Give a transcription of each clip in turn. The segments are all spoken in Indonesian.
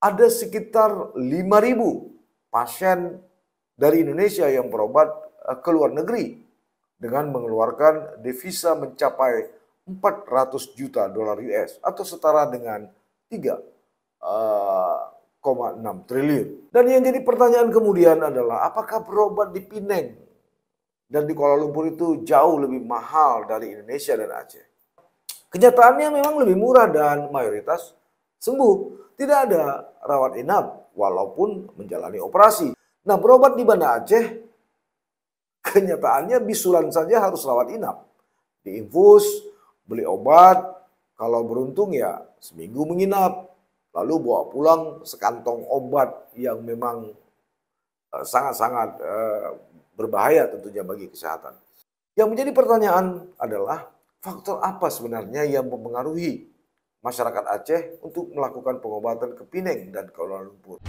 ada sekitar 5.000 pasien dari Indonesia yang berobat ke luar negeri dengan mengeluarkan devisa mencapai 400 juta dolar US atau setara dengan 3,6 triliun. Dan yang jadi pertanyaan kemudian adalah apakah berobat di Pineng dan di Kuala Lumpur itu jauh lebih mahal dari Indonesia dan Aceh? Kenyataannya memang lebih murah dan mayoritas sembuh. Tidak ada rawat inap walaupun menjalani operasi. Nah, berobat di Banda Aceh, kenyataannya bisulan saja harus rawat inap. Diinfus, beli obat, kalau beruntung ya seminggu menginap. Lalu bawa pulang sekantong obat yang memang sangat-sangat berbahaya tentunya bagi kesehatan. Yang menjadi pertanyaan adalah faktor apa sebenarnya yang mempengaruhi masyarakat Aceh untuk melakukan pengobatan ke Pineng dan Kuala Lumpur.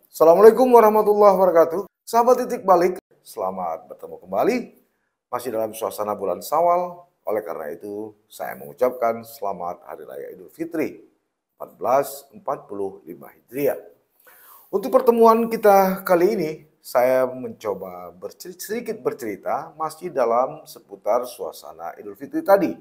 Assalamualaikum warahmatullahi wabarakatuh. Sahabat Titik Balik, selamat bertemu kembali. Masih dalam suasana bulan Syawal. Oleh karena itu, saya mengucapkan selamat Hari Raya Idul Fitri 1445 Hijriah. Untuk pertemuan kita kali ini, saya mencoba sedikit bercerita masih dalam seputar suasana Idul Fitri tadi.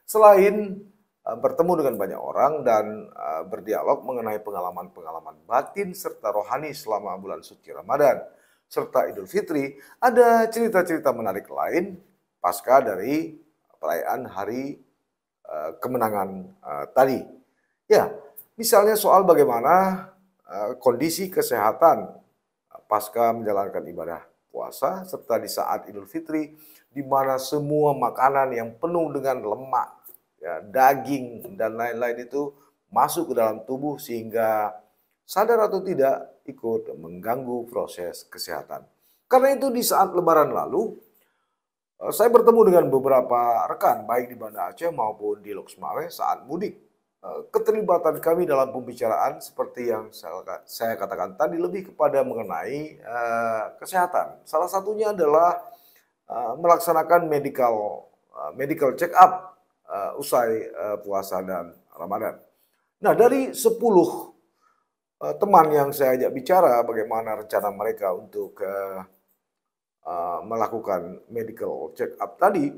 Selain bertemu dengan banyak orang dan berdialog mengenai pengalaman-pengalaman batin serta rohani selama bulan suci Ramadan serta Idul Fitri, ada cerita-cerita menarik lain pasca dari perayaan hari kemenangan tadi. Ya, misalnya soal bagaimana kondisi kesehatan pasca menjalankan ibadah puasa serta di saat Idul Fitri di mana semua makanan yang penuh dengan lemak, ya, daging dan lain-lain itu masuk ke dalam tubuh sehingga sadar atau tidak ikut mengganggu proses kesehatan. Karena itu di saat Lebaran lalu saya bertemu dengan beberapa rekan baik di Banda Aceh maupun di Lok Sumawe saat mudik. Keterlibatan kami dalam pembicaraan seperti yang saya katakan tadi lebih kepada mengenai kesehatan. Salah satunya adalah melaksanakan medical check up usai puasa dan Ramadan. Nah, dari 10 teman yang saya ajak bicara bagaimana rencana mereka untuk melakukan medical check up tadi,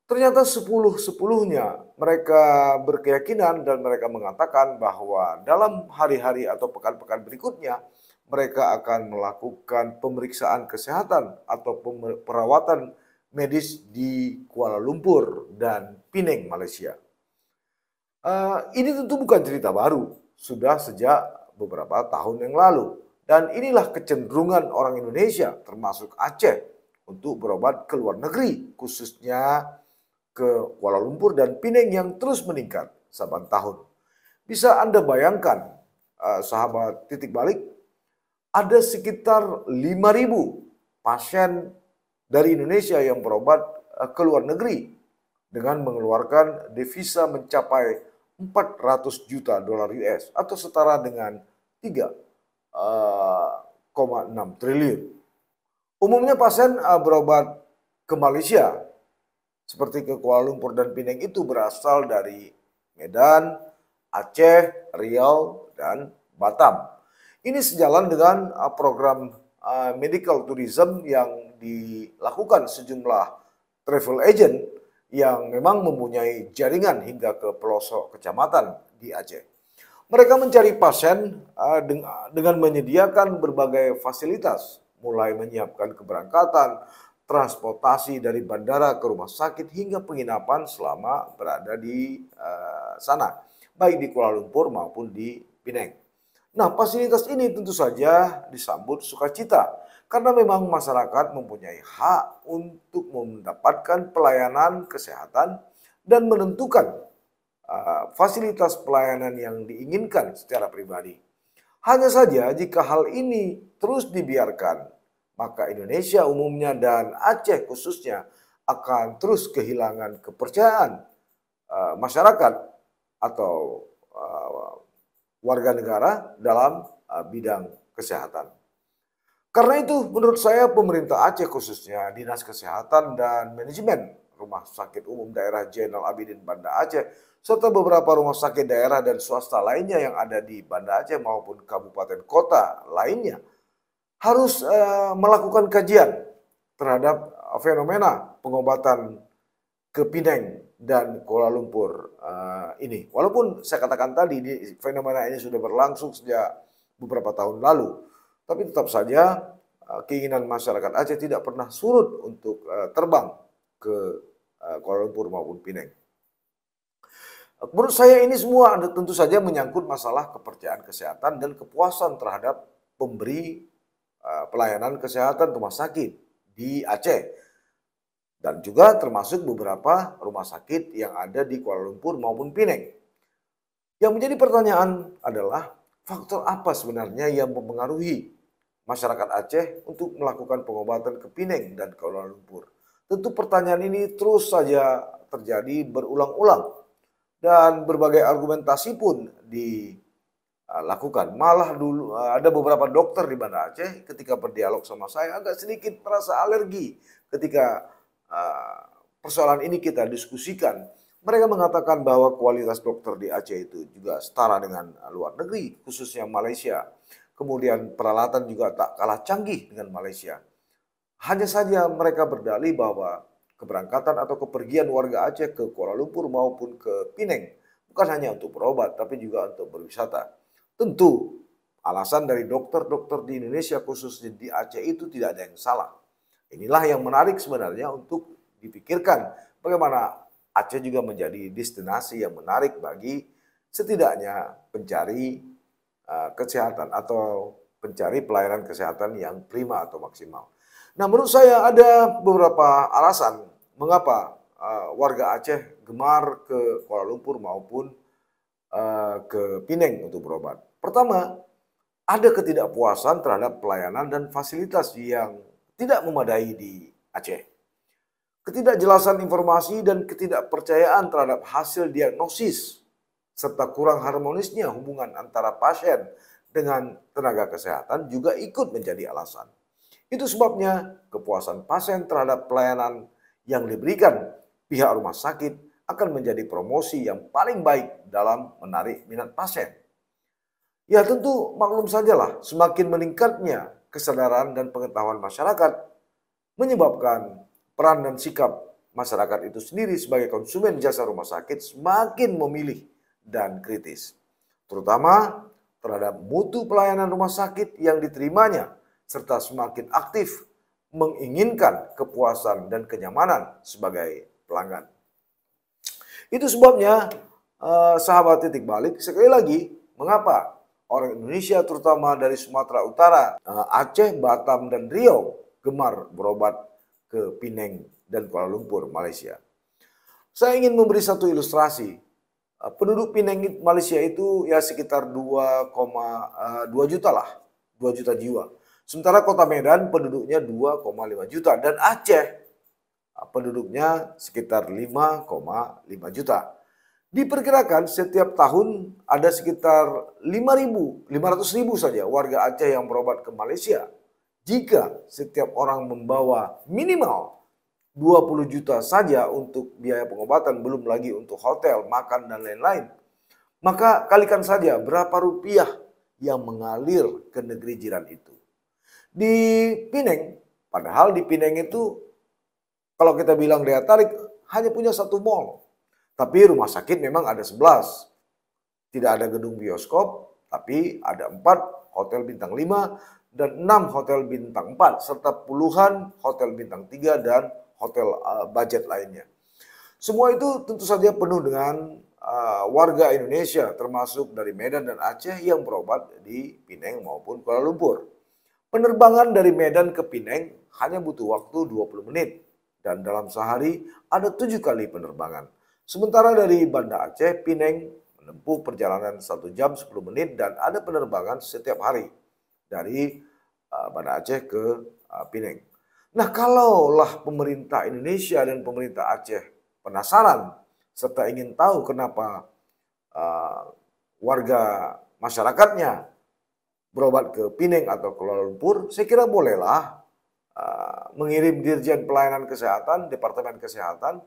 ternyata 10-10-nya mereka berkeyakinan dan mereka mengatakan bahwa dalam hari-hari atau pekan-pekan berikutnya mereka akan melakukan pemeriksaan kesehatan atau perawatan medis di Kuala Lumpur dan Pineng, Malaysia. Ini tentu bukan cerita baru, sudah sejak beberapa tahun yang lalu. Dan inilah kecenderungan orang Indonesia, termasuk Aceh, untuk berobat ke luar negeri, khususnya ke Kuala Lumpur dan Pineng yang terus meningkat saban tahun. Bisa Anda bayangkan, sahabat Titik Balik, ada sekitar 5.000 pasien dari Indonesia yang berobat ke luar negeri dengan mengeluarkan devisa mencapai 400 juta dolar US atau setara dengan 3,6 triliun. Umumnya pasien berobat ke Malaysia seperti ke Kuala Lumpur dan Pineng itu berasal dari Medan, Aceh, Riau, dan Batam. Ini sejalan dengan program medical tourism yang dilakukan sejumlah travel agent yang memang mempunyai jaringan hingga ke pelosok kecamatan di Aceh. Mereka mencari pasien dengan menyediakan berbagai fasilitas, mulai menyiapkan keberangkatan, transportasi dari bandara ke rumah sakit hingga penginapan selama berada di sana, baik di Kuala Lumpur maupun di Pineng. Nah, fasilitas ini tentu saja disambut sukacita karena memang masyarakat mempunyai hak untuk mendapatkan pelayanan kesehatan dan menentukan fasilitas pelayanan yang diinginkan secara pribadi. Hanya saja jika hal ini terus dibiarkan, maka Indonesia umumnya dan Aceh khususnya akan terus kehilangan kepercayaan masyarakat atau warga negara dalam bidang kesehatan. Karena itu menurut saya pemerintah Aceh khususnya Dinas Kesehatan dan Manajemen Rumah Sakit Umum Daerah Zainal Abidin Banda Aceh serta beberapa rumah sakit daerah dan swasta lainnya yang ada di Banda Aceh maupun kabupaten kota lainnya harus melakukan kajian terhadap fenomena pengobatan ke Pineng dan Kuala Lumpur ini. Walaupun saya katakan tadi fenomena ini sudah berlangsung sejak beberapa tahun lalu, tapi tetap saja keinginan masyarakat Aceh tidak pernah surut untuk terbang ke Kuala Lumpur maupun Pineng. Menurut saya ini semua tentu saja menyangkut masalah kepercayaan kesehatan dan kepuasan terhadap pemberi pelayanan kesehatan rumah sakit di Aceh. Dan juga termasuk beberapa rumah sakit yang ada di Kuala Lumpur maupun Pineng. Yang menjadi pertanyaan adalah faktor apa sebenarnya yang mempengaruhi masyarakat Aceh untuk melakukan pengobatan ke Pineng dan Kuala Lumpur. Tentu pertanyaan ini terus saja terjadi berulang-ulang dan berbagai argumentasi pun dilakukan. Malah dulu ada beberapa dokter di Banda Aceh ketika berdialog sama saya agak sedikit merasa alergi ketika persoalan ini kita diskusikan. Mereka mengatakan bahwa kualitas dokter di Aceh itu juga setara dengan luar negeri, khususnya Malaysia. Kemudian peralatan juga tak kalah canggih dengan Malaysia. Hanya saja mereka berdalih bahwa keberangkatan atau kepergian warga Aceh ke Kuala Lumpur maupun ke Pineng bukan hanya untuk berobat, tapi juga untuk berwisata. Tentu alasan dari dokter-dokter di Indonesia khususnya di Aceh itu tidak ada yang salah. Inilah yang menarik sebenarnya untuk dipikirkan bagaimana Aceh juga menjadi destinasi yang menarik bagi setidaknya pencari kesehatan atau pencari pelayanan kesehatan yang prima atau maksimal. Nah, menurut saya ada beberapa alasan mengapa warga Aceh gemar ke Kuala Lumpur maupun ke Pineng untuk berobat. Pertama, ada ketidakpuasan terhadap pelayanan dan fasilitas yang tidak memadai di Aceh. Ketidakjelasan informasi dan ketidakpercayaan terhadap hasil diagnosis serta kurang harmonisnya hubungan antara pasien dengan tenaga kesehatan juga ikut menjadi alasan. Itu sebabnya kepuasan pasien terhadap pelayanan yang diberikan pihak rumah sakit akan menjadi promosi yang paling baik dalam menarik minat pasien. Ya tentu maklum sajalah semakin meningkatnya kesadaran dan pengetahuan masyarakat menyebabkan peran dan sikap masyarakat itu sendiri sebagai konsumen jasa rumah sakit semakin memilih dan kritis, terutama terhadap mutu pelayanan rumah sakit yang diterimanya, serta semakin aktif menginginkan kepuasan dan kenyamanan sebagai pelanggan. Itu sebabnya, sahabat titik balik, sekali lagi, mengapa orang Indonesia terutama dari Sumatera Utara, Aceh, Batam, dan Riau gemar berobat ke Pineng dan Kuala Lumpur, Malaysia. Saya ingin memberi satu ilustrasi. Penduduk Pineng Malaysia itu ya sekitar 2,2 juta lah, 2 juta jiwa. Sementara kota Medan penduduknya 2,5 juta dan Aceh penduduknya sekitar 5,5 juta. Diperkirakan setiap tahun ada sekitar 500.000 saja warga Aceh yang berobat ke Malaysia. Jika setiap orang membawa minimal 20 juta saja untuk biaya pengobatan, belum lagi untuk hotel, makan, dan lain-lain, maka kalikan saja berapa rupiah yang mengalir ke negeri jiran itu. Di Pineng, padahal di Pineng itu kalau kita bilang daya tarik hanya punya satu mall, tapi rumah sakit memang ada 11. Tidak ada gedung bioskop, tapi ada 4 hotel bintang 5 dan 6 hotel bintang 4 serta puluhan hotel bintang 3 dan hotel budget lainnya. Semua itu tentu saja penuh dengan warga Indonesia termasuk dari Medan dan Aceh yang berobat di Pineng maupun Kuala Lumpur. Penerbangan dari Medan ke Pineng hanya butuh waktu 20 menit dan dalam sehari ada 7 kali penerbangan. Sementara dari Banda Aceh, Pineng menempuh perjalanan 1 jam 10 menit dan ada penerbangan setiap hari dari Banda Aceh ke Pineng. Nah, kalaulah pemerintah Indonesia dan pemerintah Aceh penasaran serta ingin tahu kenapa warga masyarakatnya berobat ke Pineng atau Kuala Lumpur, saya kira bolehlah mengirim Dirjen Pelayanan Kesehatan, Departemen Kesehatan,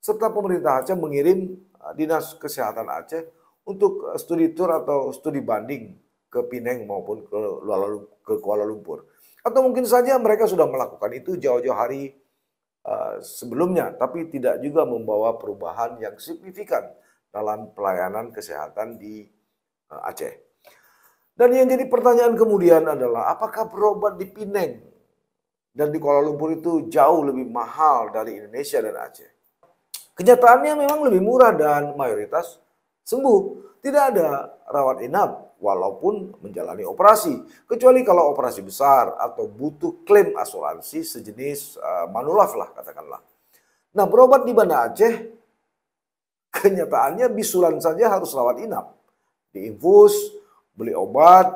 serta pemerintah Aceh mengirim Dinas Kesehatan Aceh untuk studi tur atau studi banding ke Pineng maupun ke Kuala Lumpur. Atau mungkin saja mereka sudah melakukan itu jauh-jauh hari sebelumnya, tapi tidak juga membawa perubahan yang signifikan dalam pelayanan kesehatan di Aceh. Dan yang jadi pertanyaan kemudian adalah apakah berobat di Pineng dan di Kuala Lumpur itu jauh lebih mahal dari Indonesia dan Aceh? Kenyataannya memang lebih murah dan mayoritas sembuh. Tidak ada rawat inap walaupun menjalani operasi. Kecuali kalau operasi besar atau butuh klaim asuransi sejenis Manulaf lah katakanlah. Nah, berobat di Banda Aceh kenyataannya bisulan saja harus rawat inap. Diinfus, beli obat,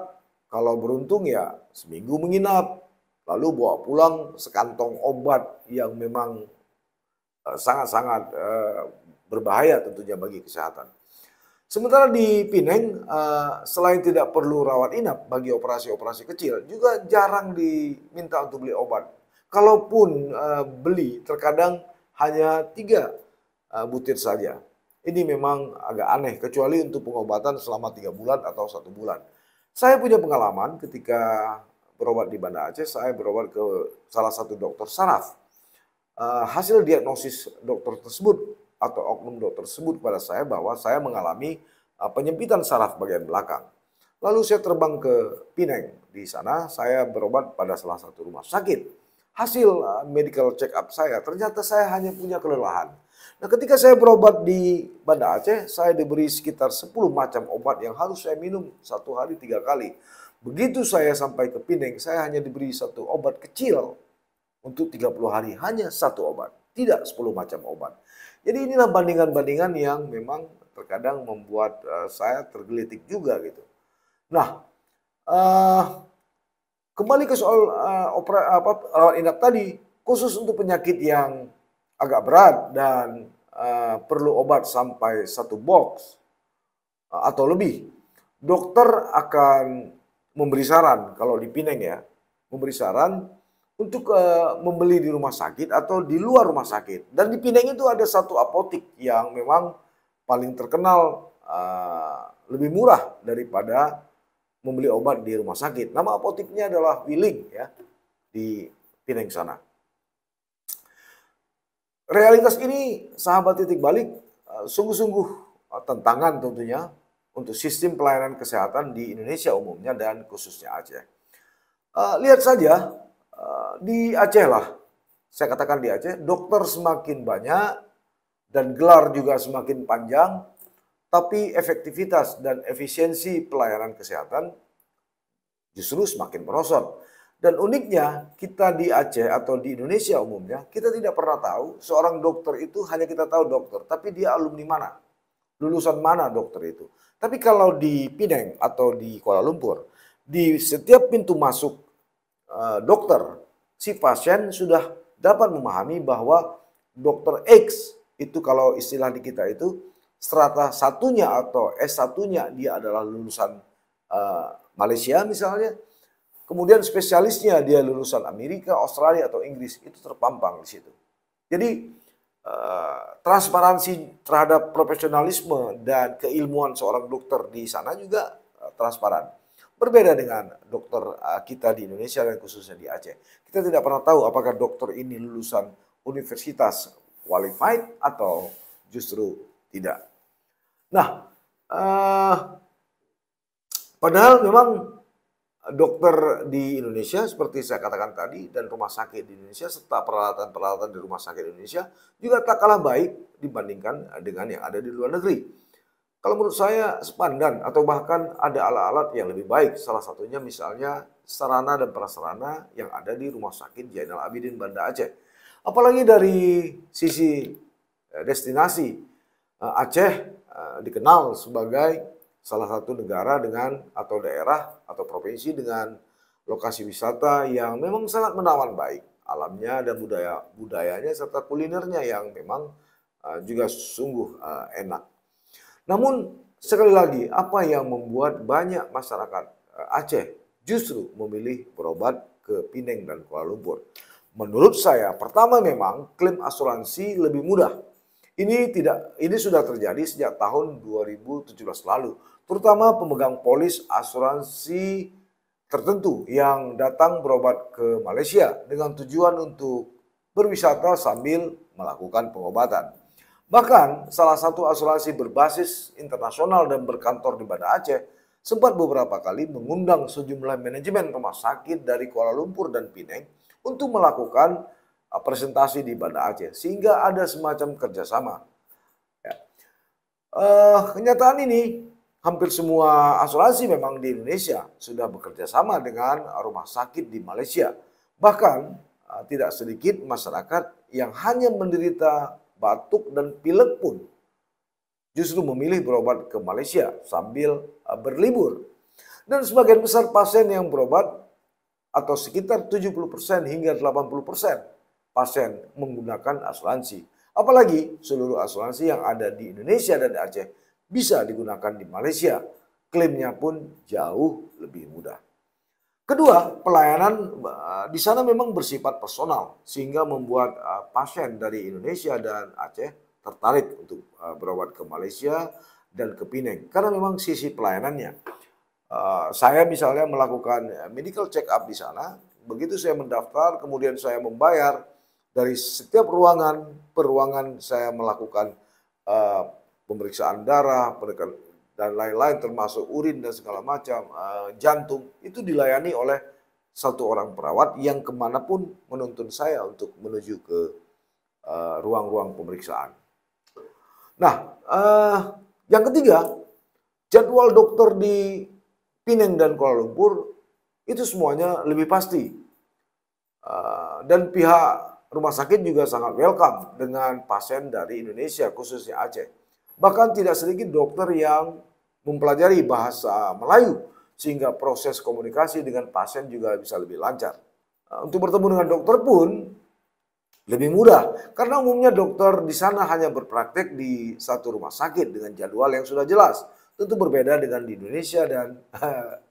kalau beruntung ya seminggu menginap. Lalu bawa pulang sekantong obat yang memang sangat-sangat berbahaya tentunya bagi kesehatan. Sementara di Pineng, selain tidak perlu rawat inap bagi operasi-operasi kecil, juga jarang diminta untuk beli obat. Kalaupun beli, terkadang hanya 3 butir saja. Ini memang agak aneh, kecuali untuk pengobatan selama 3 bulan atau 1 bulan. Saya punya pengalaman ketika berobat di Banda Aceh, saya berobat ke salah satu dokter saraf. Hasil diagnosis dokter tersebut atau oknum dokter tersebut kepada saya bahwa saya mengalami penyempitan saraf bagian belakang. Lalu saya terbang ke Pineng. Di sana saya berobat pada salah satu rumah sakit. Hasil medical check up saya, ternyata saya hanya punya kelelahan. Nah, ketika saya berobat di Banda Aceh, saya diberi sekitar 10 macam obat yang harus saya minum 1 hari 3 kali. Begitu saya sampai ke Pineng, saya hanya diberi 1 obat kecil untuk 30 hari, hanya 1 obat, tidak 10 macam obat. Jadi inilah bandingan-bandingan yang memang terkadang membuat saya tergelitik juga gitu. Nah, kembali ke soal rawat inap tadi, khusus untuk penyakit yang agak berat dan perlu obat sampai 1 box atau lebih, dokter akan memberi saran kalau di Pineng ya, memberi saran untuk membeli di rumah sakit atau di luar rumah sakit. Dan di Pineng itu ada 1 apotik yang memang paling terkenal lebih murah daripada membeli obat di rumah sakit. Nama apotiknya adalah Willing ya, di Pineng sana. Realitas ini, sahabat titik balik, sungguh-sungguh tantangan tentunya untuk sistem pelayanan kesehatan di Indonesia umumnya dan khususnya Aceh. Lihat saja di Aceh lah, saya katakan di Aceh, dokter semakin banyak dan gelar juga semakin panjang, tapi efektivitas dan efisiensi pelayanan kesehatan justru semakin merosot. Dan uniknya, kita di Aceh atau di Indonesia umumnya, kita tidak pernah tahu seorang dokter itu hanya kita tahu dokter, tapi dia alumni mana, lulusan mana dokter itu. Tapi kalau di Pineng atau di Kuala Lumpur, di setiap pintu masuk dokter, si pasien sudah dapat memahami bahwa dokter X itu kalau istilah di kita itu strata satunya atau S1-nya dia adalah lulusan Malaysia misalnya, kemudian spesialisnya dia lulusan Amerika, Australia atau Inggris, itu terpampang di situ. Jadi transparansi terhadap profesionalisme dan keilmuan seorang dokter di sana juga transparan. Berbeda dengan dokter kita di Indonesia dan khususnya di Aceh. Kita tidak pernah tahu apakah dokter ini lulusan universitas qualified atau justru tidak. Nah, padahal memang dokter di Indonesia seperti saya katakan tadi dan rumah sakit di Indonesia serta peralatan-peralatan di rumah sakit Indonesia juga tak kalah baik dibandingkan dengan yang ada di luar negeri. Kalau menurut saya sepandan atau bahkan ada alat-alat yang lebih baik. Salah satunya misalnya sarana dan prasarana yang ada di Rumah Sakit Zainal Abidin Banda Aceh. Apalagi dari sisi destinasi, Aceh dikenal sebagai salah satu negara dengan atau daerah atau provinsi dengan lokasi wisata yang memang sangat menawan baik. alamnya dan budayanya serta kulinernya yang memang juga sungguh enak. Namun sekali lagi, apa yang membuat banyak masyarakat Aceh justru memilih berobat ke Pineng dan Kuala Lumpur? Menurut saya, pertama memang klaim asuransi lebih mudah. Ini sudah terjadi sejak tahun 2017 lalu, terutama pemegang polis asuransi tertentu yang datang berobat ke Malaysia dengan tujuan untuk berwisata sambil melakukan pengobatan. Bahkan salah satu asuransi berbasis internasional dan berkantor di Banda Aceh sempat beberapa kali mengundang sejumlah manajemen rumah sakit dari Kuala Lumpur dan Pineng untuk melakukan presentasi di Banda Aceh, sehingga ada semacam kerjasama. Ya. Kenyataan ini, hampir semua asuransi memang di Indonesia sudah bekerja sama dengan rumah sakit di Malaysia. Bahkan tidak sedikit masyarakat yang hanya menderita batuk dan pilek pun justru memilih berobat ke Malaysia sambil berlibur. Dan sebagian besar pasien yang berobat atau sekitar 70% hingga 80% pasien menggunakan asuransi. Apalagi seluruh asuransi yang ada di Indonesia dan di Aceh bisa digunakan di Malaysia. Klaimnya pun jauh lebih mudah. Kedua, pelayanan di sana memang bersifat personal sehingga membuat pasien dari Indonesia dan Aceh tertarik untuk berobat ke Malaysia dan ke Pineng karena memang sisi pelayanannya. Saya misalnya melakukan medical check up di sana, begitu saya mendaftar, kemudian saya membayar, dari setiap ruangan per ruangan saya melakukan pemeriksaan darah, dan lain-lain termasuk urin dan segala macam, jantung, itu dilayani oleh satu orang perawat yang kemanapun menuntun saya untuk menuju ke ruang-ruang pemeriksaan. Nah, yang ketiga, jadwal dokter di Pineng dan Kuala Lumpur itu semuanya lebih pasti. Dan pihak rumah sakit juga sangat welcome dengan pasien dari Indonesia, khususnya Aceh. Bahkan tidak sedikit dokter yang mempelajari bahasa Melayu, sehingga proses komunikasi dengan pasien juga bisa lebih lancar. Untuk bertemu dengan dokter pun lebih mudah, karena umumnya dokter di sana hanya berpraktek di satu rumah sakit dengan jadwal yang sudah jelas. Tentu berbeda dengan di Indonesia dan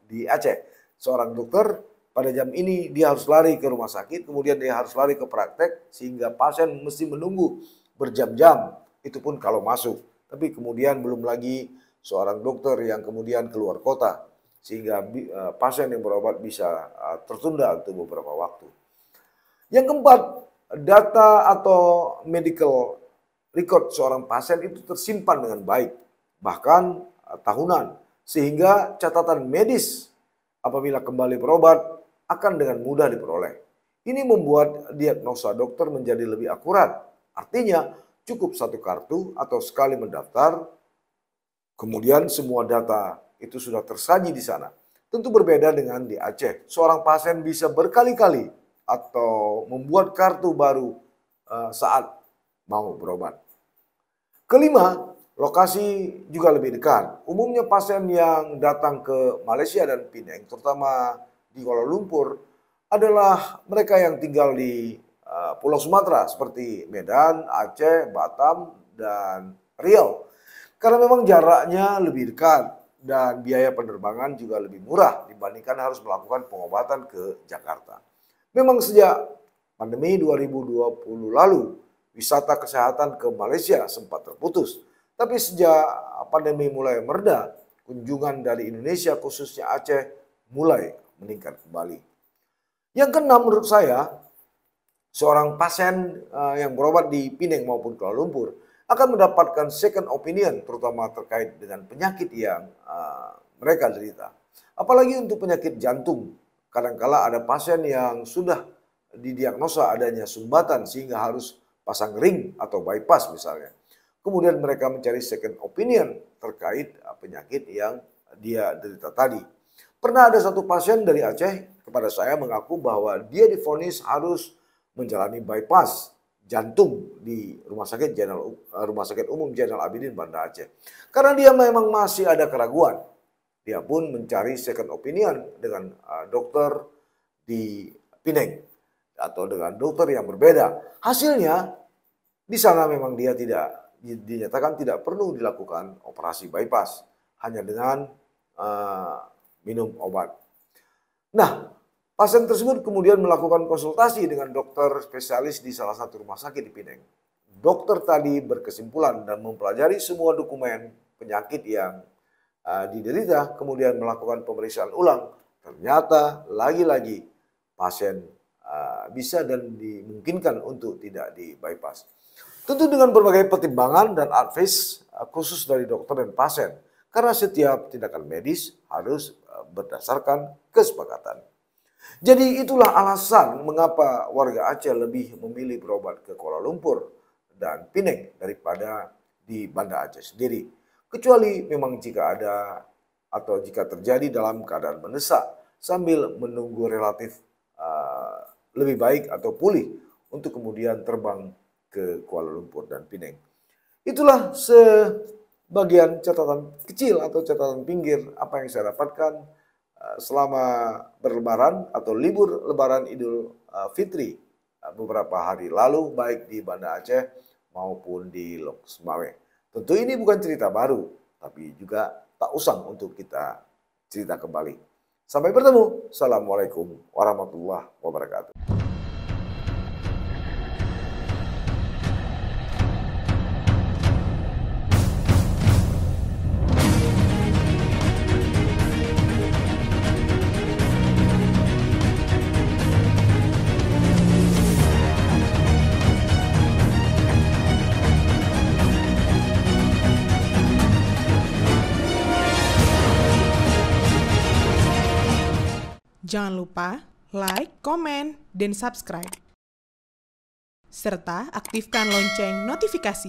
di Aceh. Seorang dokter pada jam ini dia harus lari ke rumah sakit, kemudian dia harus lari ke praktek, sehingga pasien mesti menunggu berjam-jam, itu pun kalau masuk. Tapi kemudian belum lagi seorang dokter yang kemudian keluar kota, sehingga pasien yang berobat bisa tertunda untuk beberapa waktu. Yang keempat, data atau medical record seorang pasien itu tersimpan dengan baik, bahkan tahunan, sehingga catatan medis apabila kembali berobat akan dengan mudah diperoleh. Ini membuat diagnosa dokter menjadi lebih akurat. Artinya cukup satu kartu atau sekali mendaftar, kemudian semua data itu sudah tersaji di sana. Tentu berbeda dengan di Aceh. Seorang pasien bisa berkali-kali atau membuat kartu baru saat mau berobat. Kelima, lokasi juga lebih dekat. Umumnya pasien yang datang ke Malaysia dan Pineng, terutama di Kuala Lumpur, adalah mereka yang tinggal di Pulau Sumatera seperti Medan, Aceh, Batam, dan Riau. Karena memang jaraknya lebih dekat dan biaya penerbangan juga lebih murah dibandingkan harus melakukan pengobatan ke Jakarta. Memang sejak pandemi 2020 lalu, wisata kesehatan ke Malaysia sempat terputus. Tapi sejak pandemi mulai mereda, kunjungan dari Indonesia khususnya Aceh mulai meningkat kembali. Yang keenam menurut saya, seorang pasien yang berobat di Pineng maupun Kuala Lumpur akan mendapatkan second opinion, terutama terkait dengan penyakit yang mereka derita. Apalagi untuk penyakit jantung, kadangkala ada pasien yang sudah didiagnosa adanya sumbatan sehingga harus pasang ring atau bypass misalnya. Kemudian mereka mencari second opinion terkait penyakit yang dia derita tadi. Pernah ada satu pasien dari Aceh kepada saya mengaku bahwa dia divonis harus menjalani bypass jantung di Rumah Sakit Umum Zainal Abidin Banda Aceh. Karena dia memang masih ada keraguan. Dia pun mencari second opinion dengan dokter di Pineng. atau dengan dokter yang berbeda. Hasilnya di sana memang dia tidak dinyatakan tidak perlu dilakukan operasi bypass, hanya dengan minum obat. Nah, pasien tersebut kemudian melakukan konsultasi dengan dokter spesialis di salah satu rumah sakit di Pineng. Dokter tadi berkesimpulan dan mempelajari semua dokumen penyakit yang diderita, kemudian melakukan pemeriksaan ulang. Ternyata lagi-lagi pasien bisa dan dimungkinkan untuk tidak di bypass. Tentu dengan berbagai pertimbangan dan advice khusus dari dokter dan pasien. Karena setiap tindakan medis harus berdasarkan kesepakatan. Jadi itulah alasan mengapa warga Aceh lebih memilih berobat ke Kuala Lumpur dan Pineng daripada di Banda Aceh sendiri. Kecuali memang jika ada atau jika terjadi dalam keadaan mendesak sambil menunggu relatif lebih baik atau pulih untuk kemudian terbang ke Kuala Lumpur dan Pineng. Itulah sebagian catatan kecil atau catatan pinggir apa yang saya dapatkan selama berlebaran atau libur lebaran Idul Fitri beberapa hari lalu, baik di Banda Aceh maupun di Lok Semawe. Tentu ini bukan cerita baru, tapi juga tak usang untuk kita cerita kembali. Sampai bertemu. Assalamualaikum warahmatullahi wabarakatuh. Jangan lupa like, komen, dan subscribe. Serta aktifkan lonceng notifikasi.